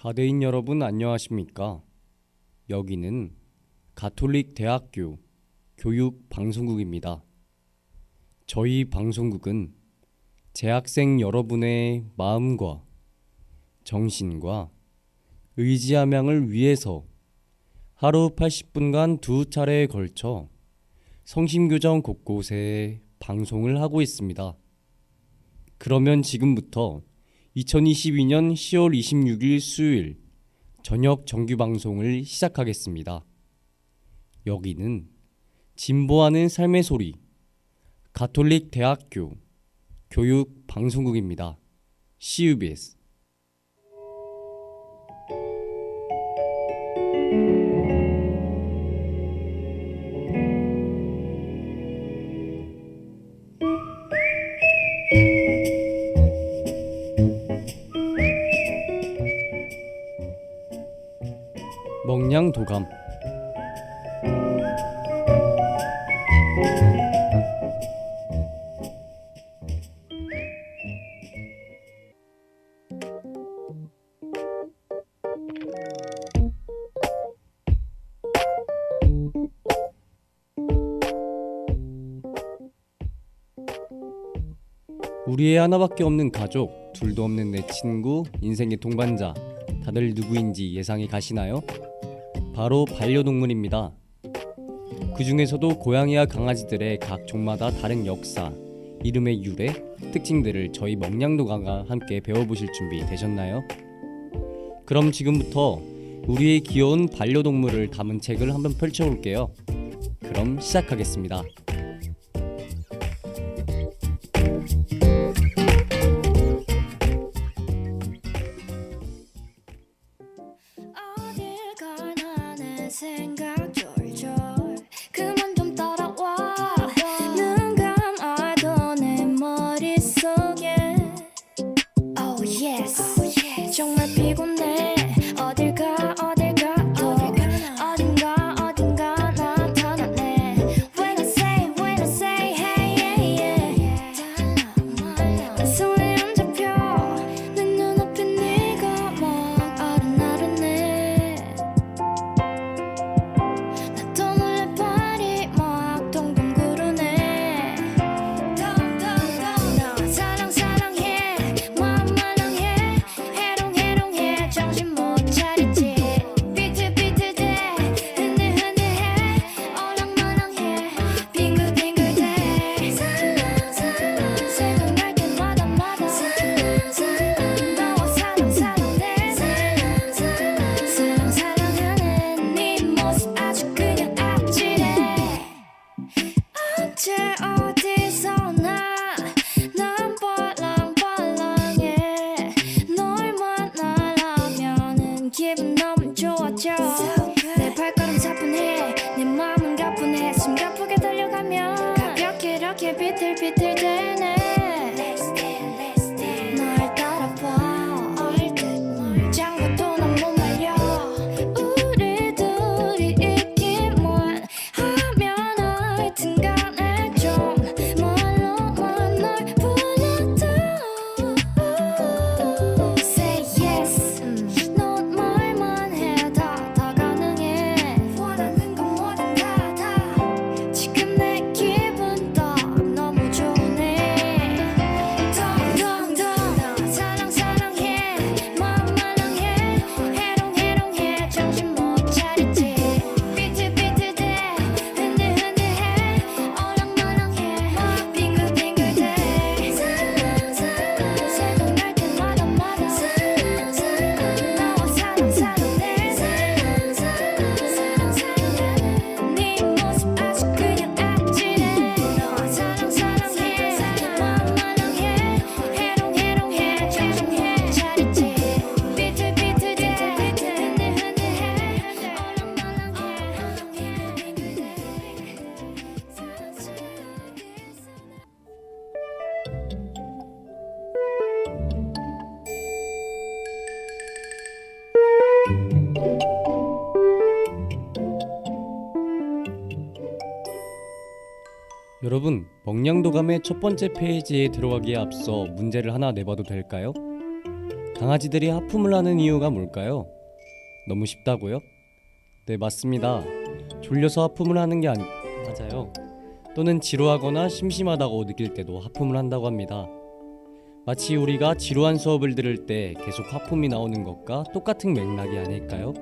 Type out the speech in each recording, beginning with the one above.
가대인 여러분 안녕하십니까? 여기는 가톨릭 대학교 교육방송국입니다. 저희 방송국은 재학생 여러분의 마음과 정신과 의지함양을 위해서 하루 80분간 두 차례에 걸쳐 성심교정 곳곳에 방송을 하고 있습니다. 그러면 지금부터 2022년 10월 26일 수요일 저녁 정규 방송을 시작하겠습니다. 여기는 진보하는 삶의 소리 가톨릭 대학교 교육 방송국입니다. CUBS. 먹냥도감. 우리의 하나밖에 없는 가족, 둘도 없는 내 친구, 인생의 동반자, 다들 누구인지 예상이 가시나요? 바로 반려동물입니다. 그 중에서도 고양이와 강아지들의 각 종마다 다른 역사, 이름의 유래, 특징들을 저희 먹냥도감과 함께 배워보실 준비 되셨나요? 그럼 지금부터 우리의 귀여운 반려동물을 담은 책을 한번 펼쳐볼게요. 그럼 시작하겠습니다. 생각 졸졸 그만 좀 따라와 눈 감아도 내 머릿속에 Oh yes 정말 피곤해 어딜가 어딘가 나타나네 When I say hey yeah 난 손에 안 잡혀 내 눈앞에 네가 막 아른아른해 어디서나 난 빨랑빨랑해 널 만나려면은 기분 너무 좋아져 내 발걸음 차분해 내 마음은 가뿐해 숨가쁘게 달려가면 가볍게 이렇게 비틀비틀대네 널 따라봐 장구도 난 못 말려 우리 둘이 있기만 하면 하여튼간 Say yes 넌 말만 해 다 가능해 원하는 건 뭐든 다 지금 내 기분 딱 너무 좋네 덩덩덩 사랑해 마음 말랑해 해롱해롱해 정신 못 차리지 비틀비틀대 흔들흔들해 어랑말랑해 빙글빙글대 생각날 때마다 나와 사랑해 네 모습 아주 그냥 아찔해 너와 사랑해 마음 말랑해 해롱해롱해 정신 못 차리지 비틀비틀대 흔들흔들해 어랑말랑해 여러분, 먹냥도감의 첫 번째 페이지에 들어가기에 앞서 문제를 하나 내봐도 될까요? 강아지들이 하품을 하는 이유가 뭘까요? 너무 쉽다고요? 네, 맞습니다. 졸려서 하품을 하는 게 맞아요. 또는 지루하거나 심심하다고 느낄 때도 하품을 한다고 합니다. 마치 우리가 지루한 수업을 들을 때 계속 하품이 나오는 것과 똑같은 맥락이 아닐까요?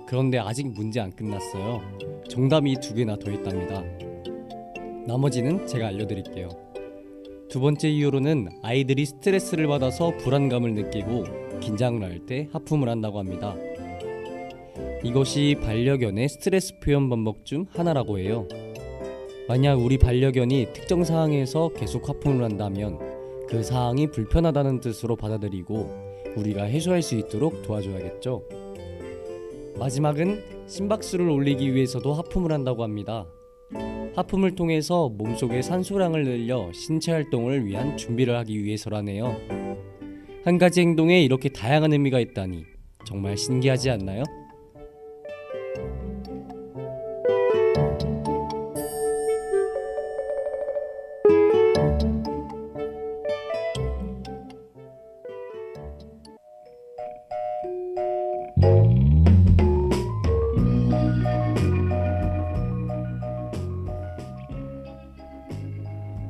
그런데 아직 문제 안 끝났어요. 정답이 2개나 더 있답니다. 나머지는 제가 알려드릴게요. 두 번째 이유로는 아이들이 스트레스를 받아서 불안감을 느끼고 긴장을 할 때 하품을 한다고 합니다. 이것이 반려견의 스트레스 표현 방법 중 하나라고 해요. 만약 우리 반려견이 특정 상황에서 계속 하품을 한다면 그 상황이 불편하다는 뜻으로 받아들이고 우리가 해소할 수 있도록 도와줘야겠죠. 마지막은 심박수를 올리기 위해서도 하품을 한다고 합니다. 하품을 통해서 몸속의 산소량을 늘려 신체 활동을 위한 준비를 하기 위해서라네요. 한 가지 행동에 이렇게 다양한 의미가 있다니 정말 신기하지 않나요?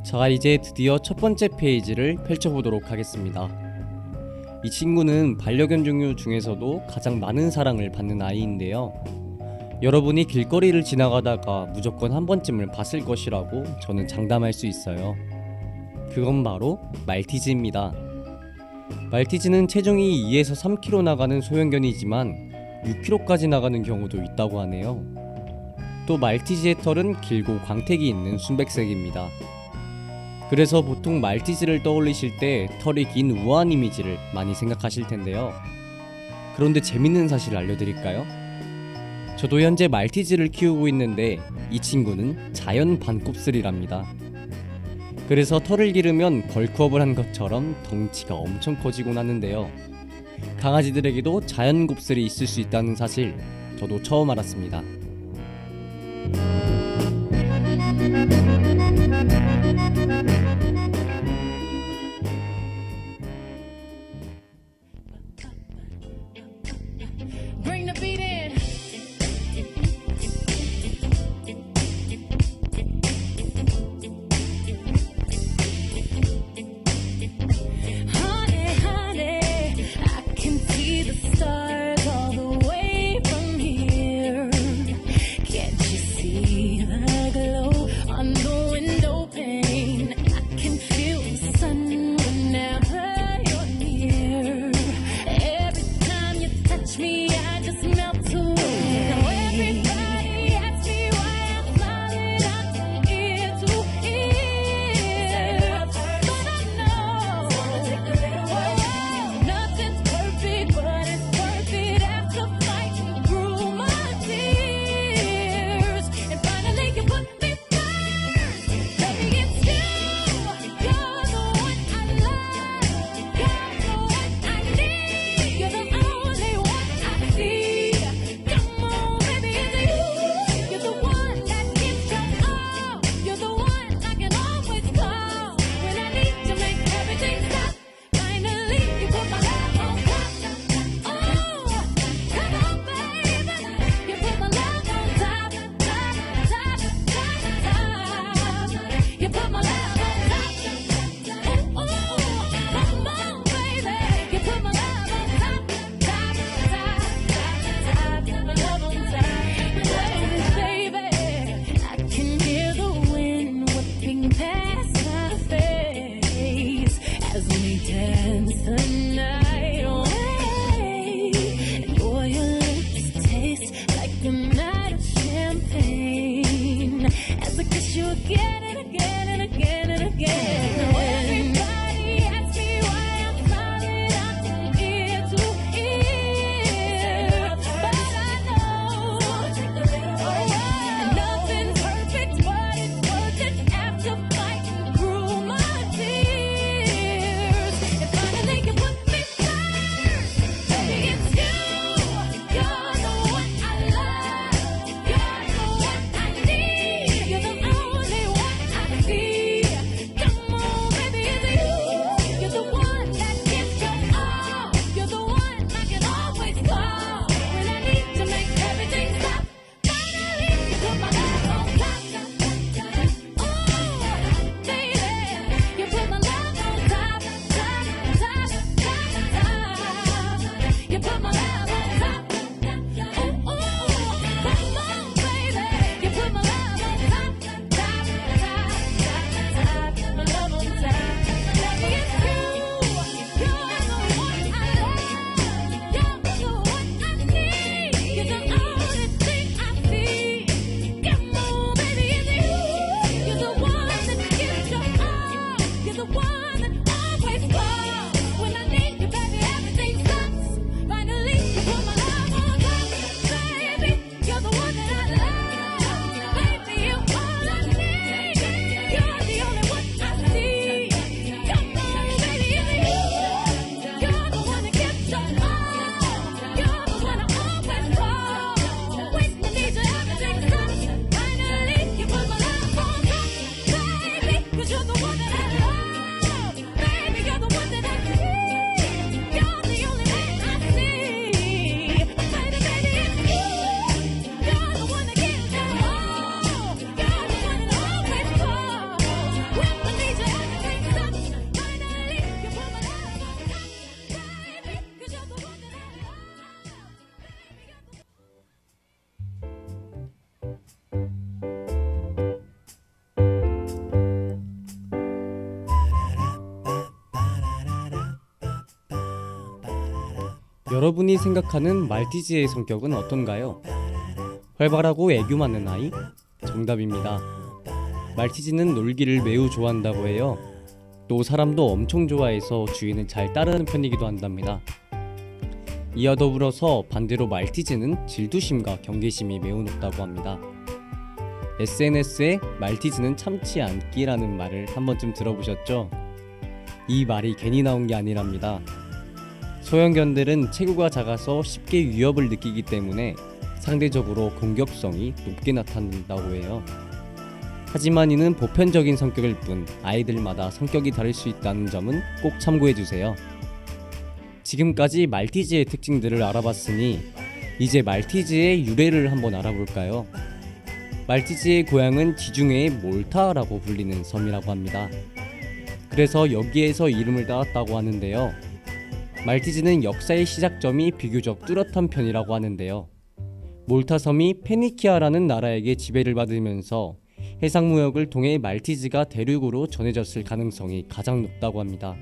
자, 이제 드디어 첫 번째 페이지를 펼쳐보도록 하겠습니다. 이 친구는 반려견 종류 중에서도 가장 많은 사랑을 받는 아이인데요. 여러분이 길거리를 지나가다가 무조건 한 번쯤은 봤을 것이라고 저는 장담할 수 있어요. 그건 바로 말티즈입니다. 말티즈는 체중이 2에서 3kg 나가는 소형견이지만 6kg까지 나가는 경우도 있다고 하네요. 또 말티즈의 털은 길고 광택이 있는 순백색입니다. 그래서 보통 말티즈를 떠올리실 때 털이 긴 우아한 이미지를 많이 생각하실 텐데요. 그런데 재밌는 사실을 알려드릴까요? 저도 현재 말티즈를 키우고 있는데 이 친구는 자연 반곱슬이랍니다. 그래서 털을 기르면 벌크업을 한 것처럼 덩치가 엄청 커지곤 하는데요. 강아지들에게도 자연 곱슬이 있을 수 있다는 사실 저도 처음 알았습니다. Bring the beat in. Honey, honey, I can see the stars all the way from here. Can't you see the glow on the window pane? I can feel the sun whenever you're near. Every time you touch me, I just melt away. Now everybody asks me why I'm smiling out from ear to ear, but I know nothing's perfect, but it's worth it after fighting through my tears. And finally you put me first, baby, it's you. You're the one I love, you're the one I need, you're the only one I see. Come on, baby, it's you. You're the one that gives your all. You're the one I can always call when I need to make everything stop. Finally, you put my love on top. Oh, come on, baby, you put my love on top, top, top, top, top. You put my love on top. Oh, come on, baby, you put my love on top, top, top, top, top. My love on top. Oh, baby, I can hear the wind whipping past my face as we dance the night away. And boy, your lips taste like a night of champagne as I kiss you again and again and again and again. Now everybody asks me why I'm smiling out from ear to ear, but I know nothing's perfect, but it's worth it after fighting through my tears. And finally you put me first, baby, it's you. You're the one I love, you're the one I need, you're the only one 여러분이 생각하는 말티즈의 성격은 어떤가요? 활발하고 애교 많은 아이? 정답입니다. 말티즈는 놀기를 매우 좋아한다고 해요. 또 사람도 엄청 좋아해서 주인을 잘 따르는 편이기도 한답니다. 이와 더불어서 반대로 말티즈는 질투심과 경계심이 매우 높다고 합니다. SNS에 말티즈는 참지 않기라는 말을 한 번쯤 들어보셨죠? 이 말이 괜히 나온 게 아니랍니다. 소형견들은 체구가 작아서 쉽게 위협을 느끼기 때문에 상대적으로 공격성이 높게 나타난다고 해요. 하지만 이는 보편적인 성격일 뿐 아이들마다 성격이 다를 수 있다는 점은 꼭 참고해주세요. 지금까지 말티즈의 특징들을 알아봤으니 이제 말티즈의 유래를 한번 알아볼까요? 말티즈의 고향은 지중해의 몰타라고 불리는 섬이라고 합니다. 그래서 여기에서 이름을 따왔다고 하는데요. 말티즈는 역사의 시작점이 비교적 뚜렷한 편이라고 하는데요. 몰타 섬이 페니키아라는 나라에게 지배를 받으면서 해상무역을 통해 말티즈가 대륙으로 전해졌을 가능성이 가장 높다고 합니다.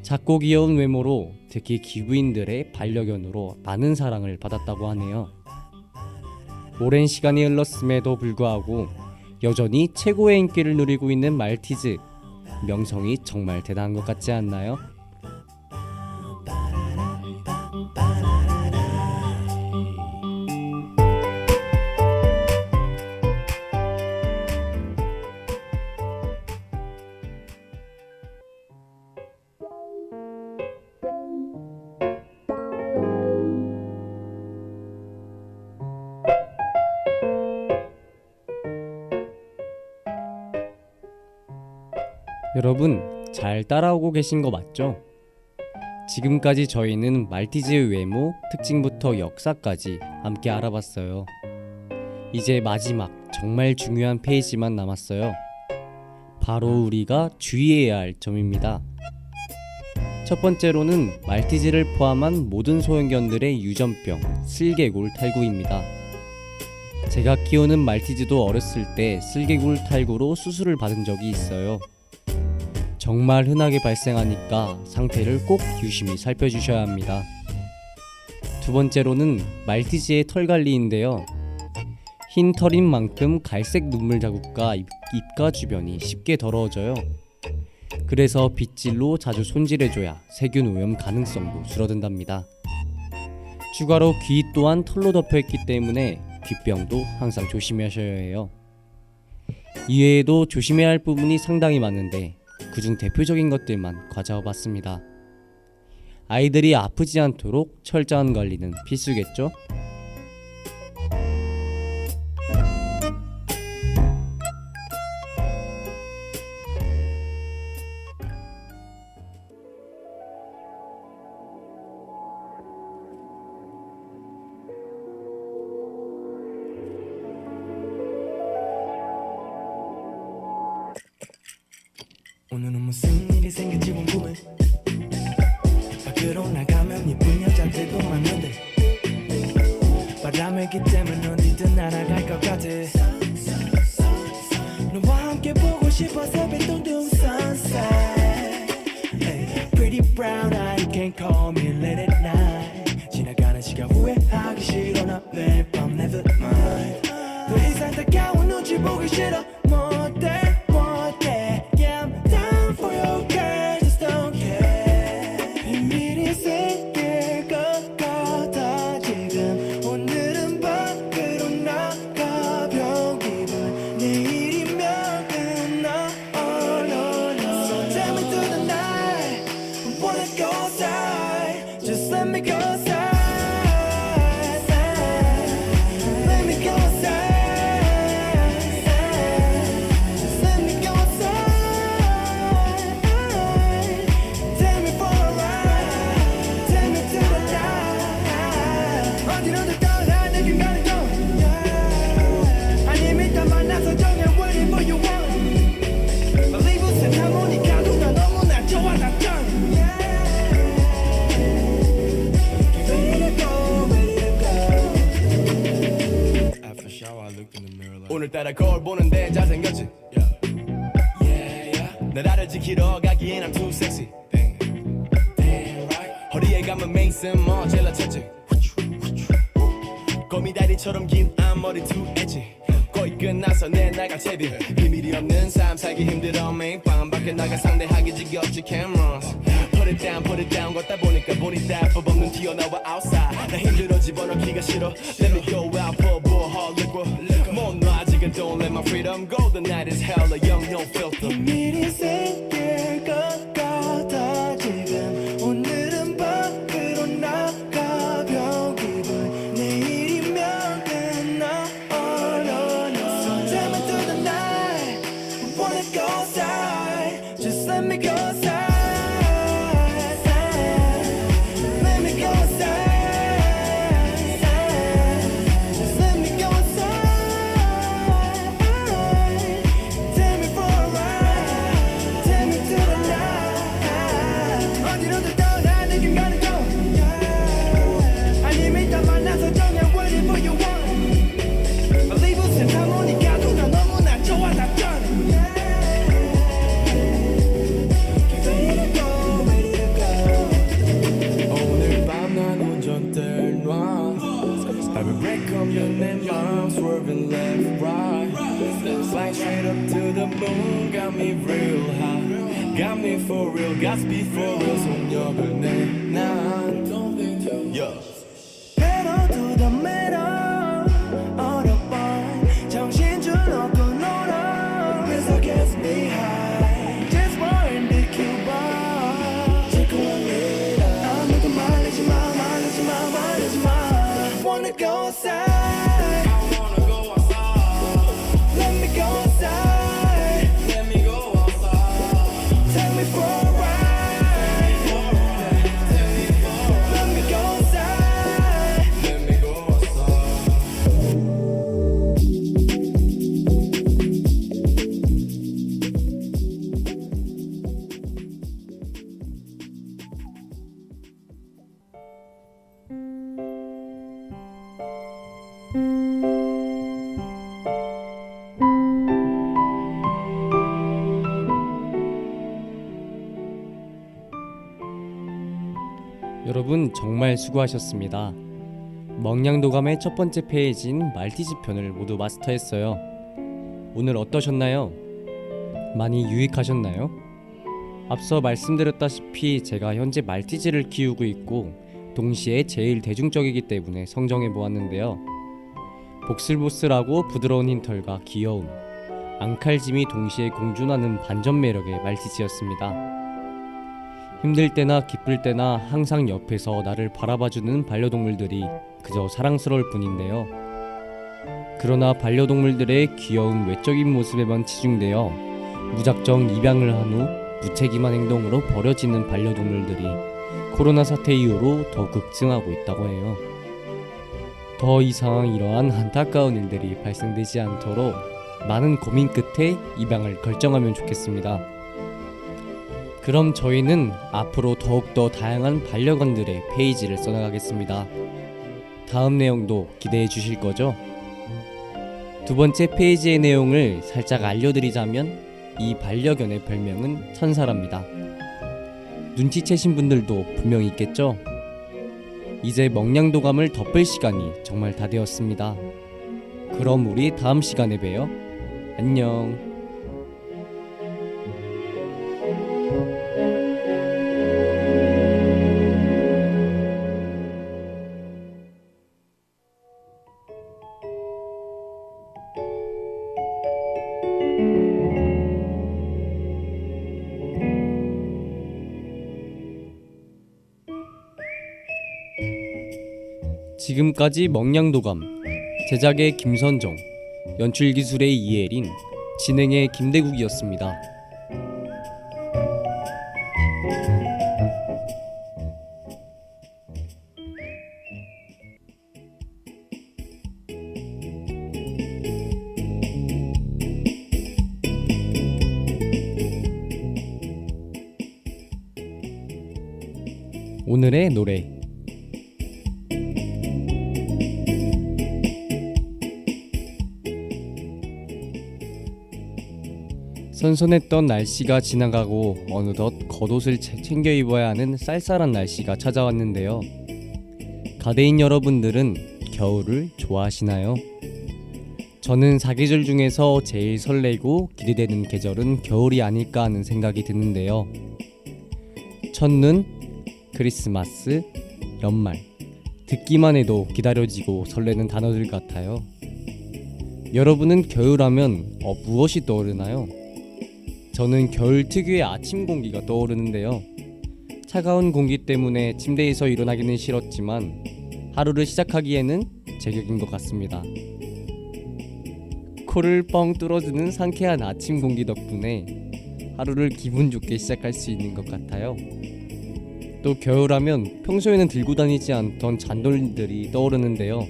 작고 귀여운 외모로 특히 기부인들의 반려견으로 많은 사랑을 받았다고 하네요. 오랜 시간이 흘렀음에도 불구하고 여전히 최고의 인기를 누리고 있는 말티즈, 명성이 정말 대단한 것 같지 않나요? 여러분, 잘 따라오고 계신 거 맞죠? 지금까지 저희는 말티즈의 외모, 특징부터 역사까지 함께 알아봤어요. 이제 마지막 정말 중요한 페이지만 남았어요. 바로 우리가 주의해야 할 점입니다. 첫 번째로는 말티즈를 포함한 모든 소형견들의 유전병, 슬개골 탈구입니다. 제가 키우는 말티즈도 어렸을 때 슬개골 탈구로 수술을 받은 적이 있어요. 정말 흔하게 발생하니까 상태를 꼭 유심히 살펴주셔야 합니다. 두 번째로는 말티즈의 털관리인데요. 흰 털인 만큼 갈색 눈물 자국과 입가 주변이 쉽게 더러워져요. 그래서 빗질로 자주 손질해줘야 세균 오염 가능성도 줄어든답니다. 추가로 귀 또한 털로 덮여있기 때문에 귀병도 항상 조심하셔야 해요. 이외에도 조심해야 할 부분이 상당히 많은데 그중 대표적인 것들만 가져와봤습니다. 아이들이 아프지 않도록 철저한 관리는 필수겠죠? 오늘은 무슨 일이 생길지 궁금해. 밖으로 나가면 예쁜 여자들도 많은데 바람이기 때문에 어디든 날아갈 것 같아. 너와 함께 보고 싶어서 둥둥 sunset. Hey, pretty brown eye, you can call me late at night. 지나가는 시간 후회하기 싫어 나 매일 밤 never mind. 더 이상 다가온 눈치 보기 싫어 못해. Yeah, I'm down for your girl, just don't care. 비밀이 생길 것 같아 지금. 오늘은 밖으로 나가 병기분 내일이면 끝나. Oh no no. So tell me through the night, I wanna go outside. Just let me go outside. Let me go outside. 오늘따라 거울 보는데 잘생겼지. 나라를 지키러 가기엔 I'm too sexy. Damn right. 허리에 감은 메이슨 머젤라 채찍 거미다리처럼 긴 앞머리 두 엣지 거의 끝나서 내 나갈 채비 비밀이 없는 삶 살기 힘들어 매일 밤 밖에 나가 상대하기 지겹지 cameras put it down 걷다 보니까 보니 딱 없는 튀어나와 outside 나 힘들어 집어넣기가 싫어 let me go out for a bull hard liquor 못놔 아직은 don't let my freedom go the night is hell a young no filter 미리 생길 것 같아 지금 오늘은 밖으로 나가 벼기분 내일이면 끝나 oh no no So take me through the night I wanna go outside Just let me go outside Let me go outside Just let me go outside Take me for a ride Take me to the night 어디로든 떠나 내겐 가는 거 아니면 일단 만나서 정해 whatever you want Leave us in 하모니카도 나 너무나 좋아 다 done Ready to go, ready to go 오늘 밤 난 운전대를 놔 Every break 없는 내 마음 swerving left right Flying straight up to the moon got me real high Got me for real got speed for real 속력을 내난 yeah. Pedal to the metal 어렵던 정신 줄 놓고 놀아 This gets me high Just born to Cuba 지구합니다 아무도 말리지 마 말리지 마 말리지 마 Wanna go outside Let me go outside Take me for a ride Let me go outside 여러분 정말 수고하셨습니다. 먹냥도감의 첫 번째 페이지인 말티즈 편을 모두 마스터했어요. 오늘 어떠셨나요? 많이 유익하셨나요? 앞서 말씀드렸다시피 제가 현재 말티즈를 키우고 있고 동시에 제일 대중적이기 때문에 성정해 보았는데요. 복슬복슬하고 부드러운 흰털과 귀여움, 앙칼짐이 동시에 공존하는 반전 매력의 말티즈였습니다. 힘들 때나 기쁠 때나 항상 옆에서 나를 바라봐주는 반려동물들이 그저 사랑스러울 뿐인데요. 그러나 반려동물들의 귀여운 외적인 모습에만 치중되어 무작정 입양을 한 후 무책임한 행동으로 버려지는 반려동물들이 코로나 사태 이후로 더 급증하고 있다고 해요. 더 이상 이러한 안타까운 일들이 발생되지 않도록 많은 고민 끝에 입양을 결정하면 좋겠습니다. 그럼 저희는 앞으로 더욱더 다양한 반려견들의 페이지를 써나가겠습니다. 다음 내용도 기대해 주실 거죠? 두 번째 페이지의 내용을 살짝 알려드리자면 이 반려견의 별명은 천사랍니다. 눈치채신 분들도 분명히 있겠죠? 이제 먹냥도감을 덮을 시간이 정말 다 되었습니다. 그럼 우리 다음 시간에 봬요. 안녕. 지금까지 먹냥도감, 제작의 김선정, 연출기술의 이혜린, 진행의 김대국이었습니다. 오늘의 노래 선선했던 날씨가 지나가고 어느덧 겉옷을 챙겨 입어야 하는 쌀쌀한 날씨가 찾아왔는데요. 가대인 여러분들은 겨울을 좋아하시나요? 저는 사계절 중에서 제일 설레고 기대되는 계절은 겨울이 아닐까 하는 생각이 드는데요. 첫눈, 크리스마스, 연말, 듣기만 해도 기다려지고 설레는 단어들 같아요. 여러분은 겨울하면 무엇이 떠오르나요? 저는 겨울 특유의 아침 공기가 떠오르는데요. 차가운 공기 때문에 침대에서 일어나기는 싫었지만 하루를 시작하기에는 제격인 것 같습니다. 코를 뻥 뚫어주는 상쾌한 아침 공기 덕분에 하루를 기분 좋게 시작할 수 있는 것 같아요. 또 겨울하면 평소에는 들고 다니지 않던 잔돌들이 떠오르는데요.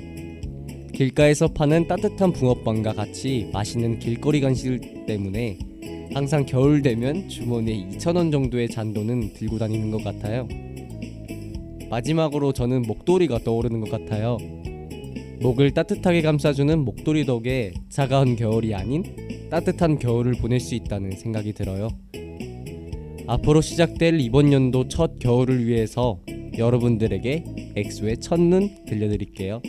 길가에서 파는 따뜻한 붕어빵과 같이 맛있는 길거리 간식 때문에 항상 겨울 되면 주머니에 2,000원 정도의 잔돈은 들고 다니는 것 같아요. 마지막으로 저는 목도리가 떠오르는 것 같아요. 목을 따뜻하게 감싸주는 목도리 덕에 차가운 겨울이 아닌 따뜻한 겨울을 보낼 수 있다는 생각이 들어요. 앞으로 시작될 이번 연도 첫 겨울을 위해서 여러분들에게 엑소의 첫눈 들려드릴게요.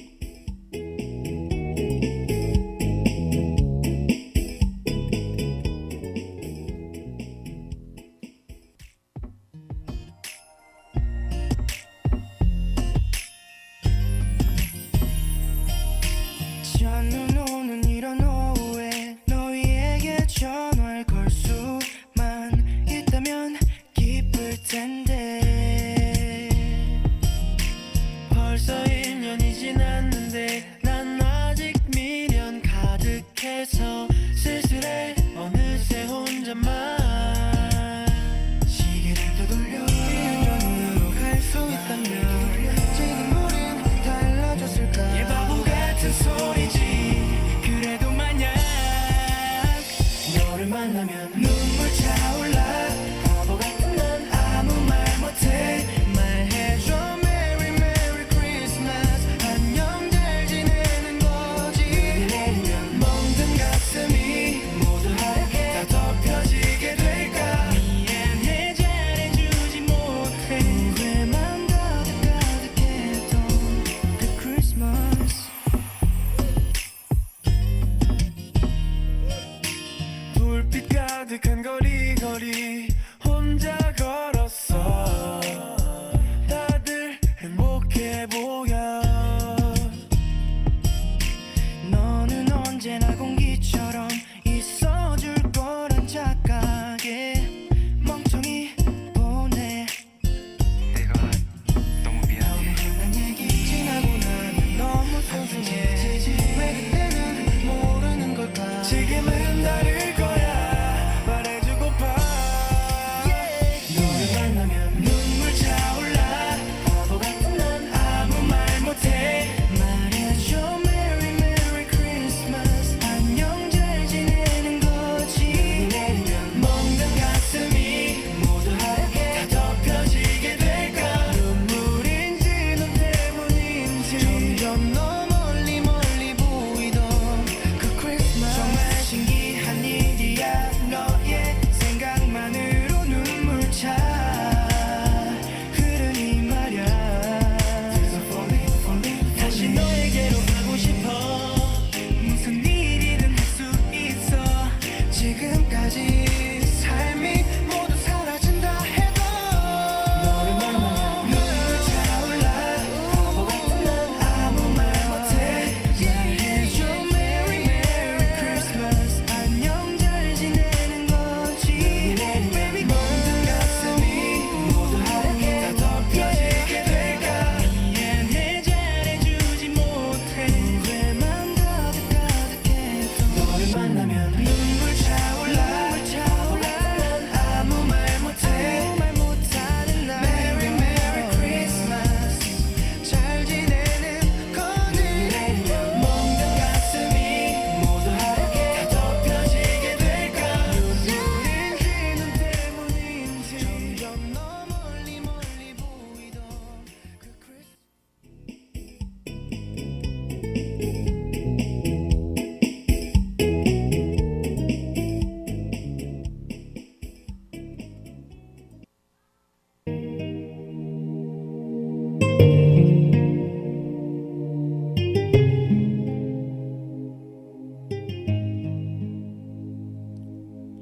첫눈 오는 이런 오후에 너희에게 전화를 걸 수만 있다면 기쁠 텐데 벌써 1년이 지났는데 난 아직 미련 가득해서 쓸쓸해 어느새 혼자만 시계를 떠돌려 1년 후로 갈 수 있다면 지금 우린 달라졌을까 얘 바보 같은 소리지 그래도 만약 너를 만나면 눈물 차올라 바보 같은 난 아무 말 못해 말해줘 Merry Merry Christmas 안녕 잘 지내는 거지 눈이 내리면 멍든 가슴이 모두 하얗게 다 덮여지게 될까 미안해 잘해주지 못해 후회만 가득했던 그 크리스마스 불빛 가득한 거리 혼자 걸었어 다들 행복해 보여 너는 언제나 공기처럼 있어줄 거란 착각에 멍청이 보내 내가 너무 미안해 흔한 얘기 지나고 나면 너무 소중해 왜 그때는 모르는 걸까 지금은 다를 거야 말해주고파 너를 만나면 눈물 차올라 바보 같은 난 아무 말 못해 말해줘 Merry Merry Christmas 안녕 잘 지내는 거지 눈이 내리면 멍든 가슴이 모두 하얗게 다 덮여지게 될까 눈물인지 너 때문인지 점점 너 멀리 보이던 그 크리스마스 정말 신기한 일이야 너의 생각만으로 눈물 차 흐르니 말야 다시 너에게로 가고 싶어 무슨 일이든 할 수 있어 지금까지 삶이 모두 사라진다 해도 너를 만나면 눈물 차올라 바보 같은 난 아무 말 못해 말해줘 Merry Merry Christmas 안녕 잘 지내는 거지 Baby 모든 가슴이 모두 하얗게 다 덮여지게 될까 미안해 잘해주지 못해 후회만 가득했던 너를 만나면 눈물 차올라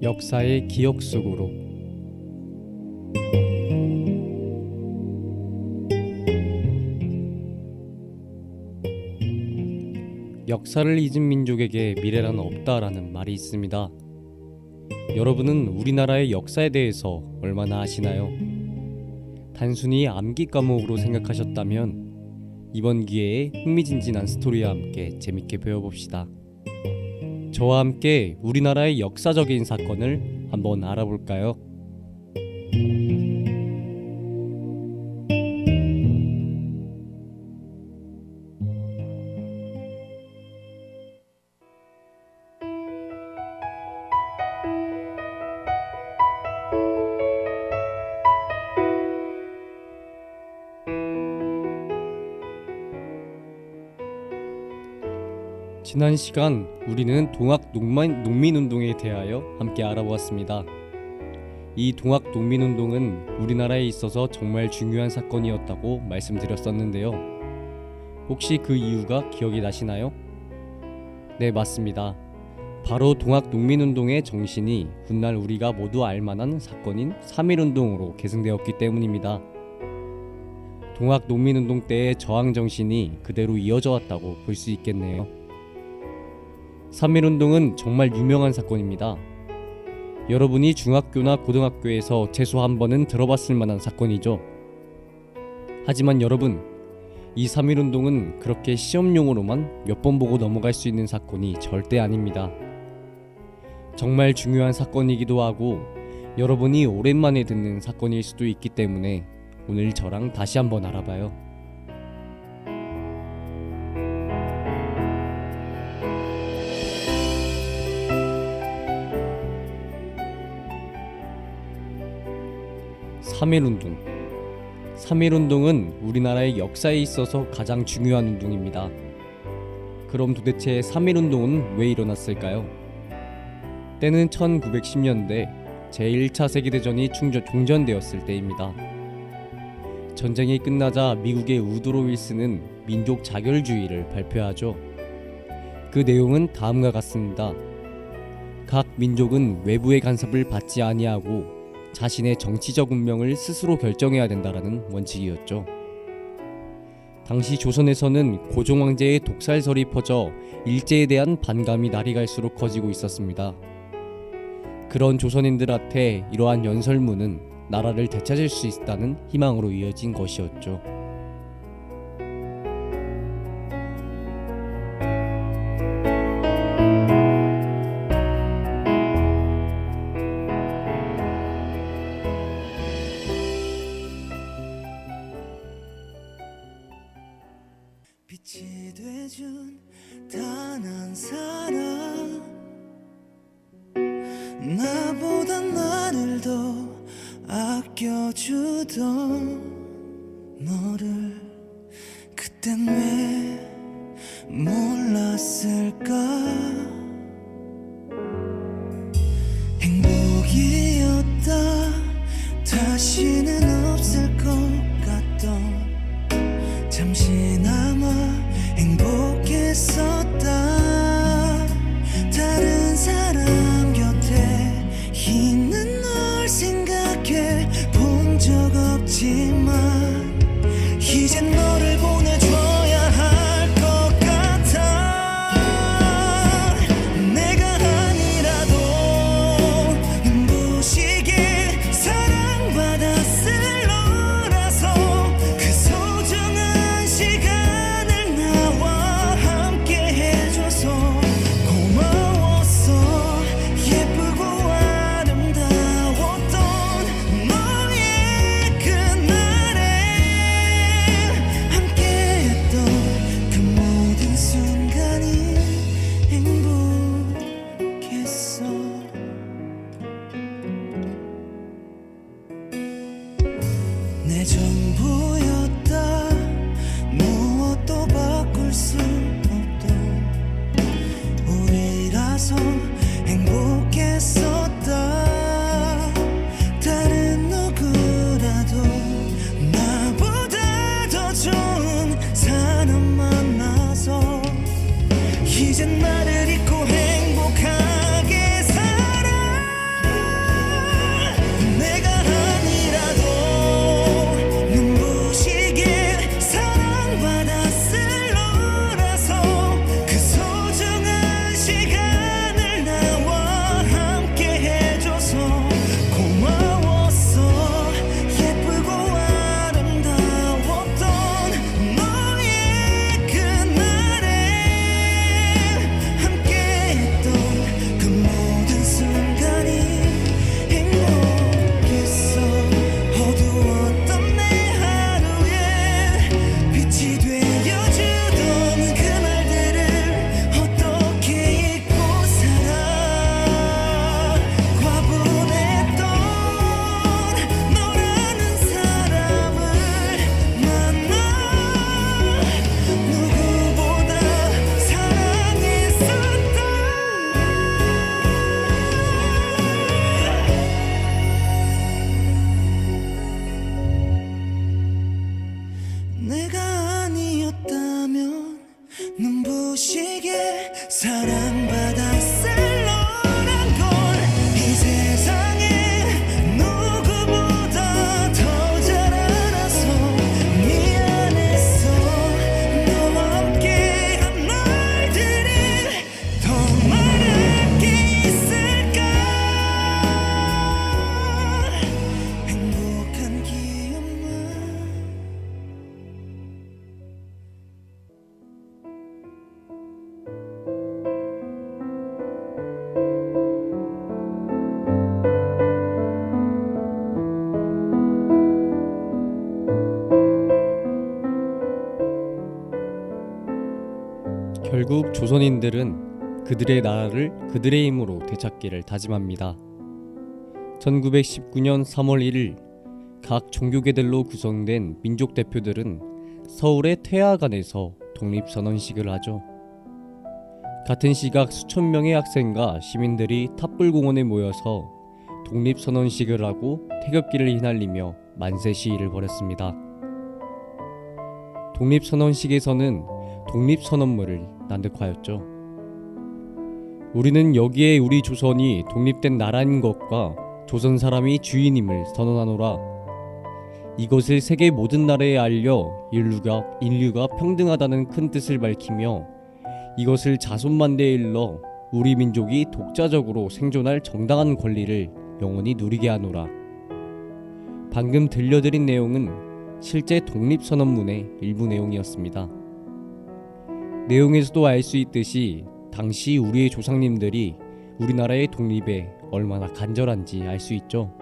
역사의 기억 속으로. 역사를 잊은 민족에게 미래란 없다라는 말이 있습니다. 여러분은 우리나라의 역사에 대해서 얼마나 아시나요? 단순히 암기 과목으로 생각하셨다면 이번 기회에 흥미진진한 스토리와 함께 재밌게 배워봅시다. 저와 함께 우리나라의 역사적인 사건을 한번 알아볼까요? 지난 시간 우리는 동학농민운동에 대하여 함께 알아보았습니다. 이 동학농민운동은 우리나라에 있어서 정말 중요한 사건이었다고 말씀드렸었는데요. 혹시 그 이유가 기억이 나시나요? 네, 맞습니다. 바로 동학농민운동의 정신이 훗날 우리가 모두 알만한 사건인 3.1운동으로 계승되었기 때문입니다. 동학농민운동 때의 저항 정신이 그대로 이어져 왔다고 볼 수 있겠네요. 3.1운동은 정말 유명한 사건입니다. 여러분이 중학교나 고등학교에서 최소 한 번은 들어봤을 만한 사건이죠. 하지만 여러분, 이 3.1운동은 그렇게 시험용으로만 몇 번 보고 넘어갈 수 있는 사건이 절대 아닙니다. 정말 중요한 사건이기도 하고 여러분이 오랜만에 듣는 사건일 수도 있기 때문에 오늘 저랑 다시 한번 알아봐요. (3.1운동) 3.1운동은 우리나라의 역사에 있어서 가장 중요한 운동입니다. 그럼 도대체 3.1운동은 왜 일어났을까요? 때는 1910년대 제1차 세계대전이 종전되었을 때입니다. 전쟁이 끝나자 미국의 우드로 윌슨은 민족 자결주의를 발표하죠. 그 내용은 다음과 같습니다. 각 민족은 외부의 간섭을 받지 아니하고 자신의 정치적 운명을 스스로 결정해야 된다라는 원칙이었죠. 당시 조선에서는 고종 황제의 독살설이 퍼져 일제에 대한 반감이 날이 갈수록 커지고 있었습니다. 그런 조선인들한테 이러한 연설문은 나라를 되찾을 수 있다는 희망으로 이어진 것이었죠. 빛이 돼준 단 한 사람, 나보다 나를 더 아껴주던 너를 그땐 왜 몰랐을까. 행복이었다 다시는 없을 것 같던, 잠시나마 행복했었다. 다른 사람 곁에 있는 널 생각해 본 적 없지만 이젠 너를 보내줘야 할 것 같아. 내가 아니라도 눈부시게 사랑받았을 너라서 그 소중한 시간을 나와 함께 해줘서 고마웠어. 예쁘고 아름다웠던 너의 그날에 함께했던 그 모든 순간이 행복했어. 내 전부였다. 무엇도 바꿀 수 없던 우리라서 행복했었다. 다른 누구라도 나보다 더 좋은 사람 만나서 이젠 나를 잊고 행복하게 살아. 결국 조선인들은 그들의 나라를 그들의 힘으로 되찾기를 다짐합니다. 1919년 3월 1일 각 종교계들로 구성된 민족 대표들은 서울의 태화관에서 독립선언식을 하죠. 같은 시각 수천 명의 학생과 시민들이 탑불공원에 모여서 독립선언식을 하고 태극기를 휘날리며 만세 시위를 벌였습니다. 독립선언식에서는 독립선언문을 낭독하였죠. 우리는 여기에 우리 조선이 독립된 나라인 것과 조선 사람이 주인임을 선언하노라. 이것을 세계 모든 나라에 알려 인류가 평등하다는 큰 뜻을 밝히며 이것을 자손만대에 일러 우리 민족이 독자적으로 생존할 정당한 권리를 영원히 누리게 하노라. 방금 들려드린 내용은 실제 독립선언문의 일부 내용이었습니다. 내용에서도 알 수 있듯이 당시 우리의 조상님들이 우리나라의 독립에 얼마나 간절한지 알 수 있죠.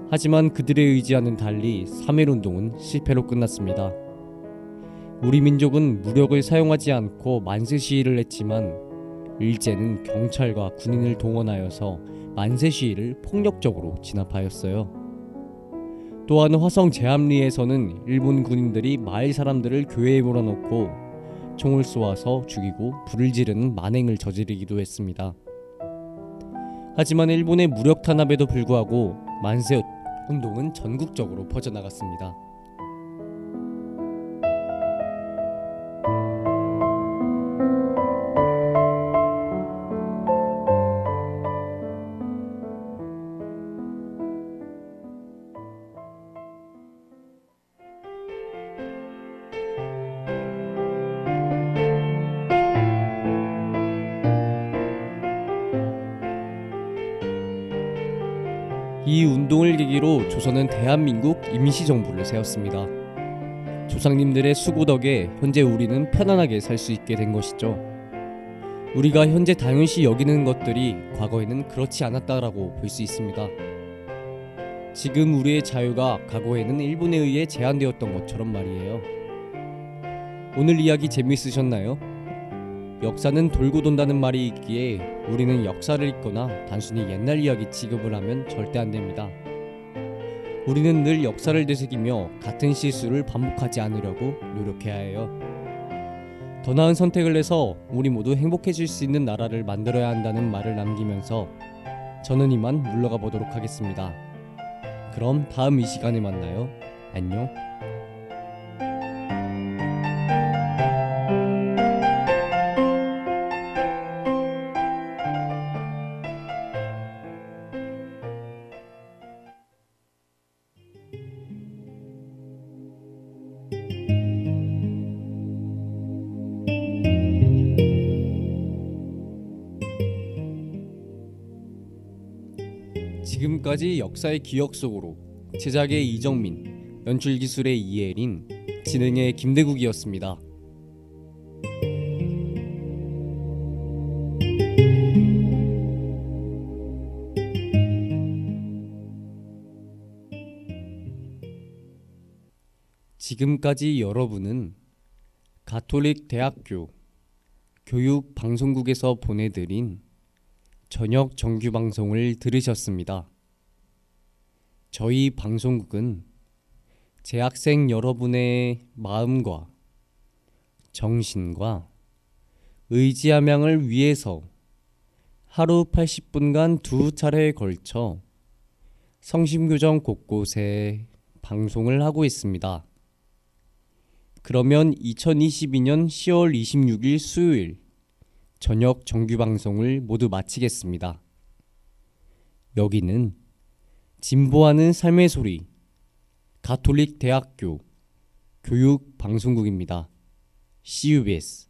하지만 그들의 의지와는 달리 3.1운동은 실패로 끝났습니다. 우리 민족은 무력을 사용하지 않고 만세 시위를 했지만 일제는 경찰과 군인을 동원하여서 만세 시위를 폭력적으로 진압하였어요. 또한 화성 제암리에서는 일본 군인들이 마을 사람들을 교회에 몰아넣고 총을 쏘아서 죽이고 불을 지르는 만행을 저지르기도 했습니다. 하지만 일본의 무력 탄압에도 불구하고 만세 운동은 전국적으로 퍼져나갔습니다. 이 운동을 계기로 조선은 대한민국 임시정부를 세웠습니다. 조상님들의 수고 덕에 현재 우리는 편안하게 살 수 있게 된 것이죠. 우리가 현재 당연시 여기는 것들이 과거에는 그렇지 않았다라고 볼 수 있습니다. 지금 우리의 자유가 과거에는 일본에 의해 제한되었던 것처럼 말이에요. 오늘 이야기 재미있으셨나요? 역사는 돌고 돈다는 말이 있기에 우리는 역사를 읽거나 단순히 옛날 이야기 취급을 하면 절대 안 됩니다. 우리는 늘 역사를 되새기며 같은 실수를 반복하지 않으려고 노력해야 해요. 더 나은 선택을 해서 우리 모두 행복해질 수 있는 나라를 만들어야 한다는 말을 남기면서 저는 이만 물러가 보도록 하겠습니다. 그럼 다음 이 시간에 만나요. 안녕. 지금까지 역사의 기억 속으로 제작의 이정민, 연출기술의 이혜린, 진행의 김대국이었습니다. 지금까지 여러분은 가톨릭 대학교 교육방송국에서 보내드린 저녁 정규 방송을 들으셨습니다. 저희 방송국은 재학생 여러분의 마음과 정신과 의지 함양을 위해서 하루 80분간 2차례에 걸쳐 성심교정 곳곳에 방송을 하고 있습니다. 그러면 2022년 10월 26일 수요일 저녁 정규 방송을 모두 마치겠습니다. 여기는 진보하는 삶의 소리 가톨릭 대학교 교육 방송국입니다. CUBS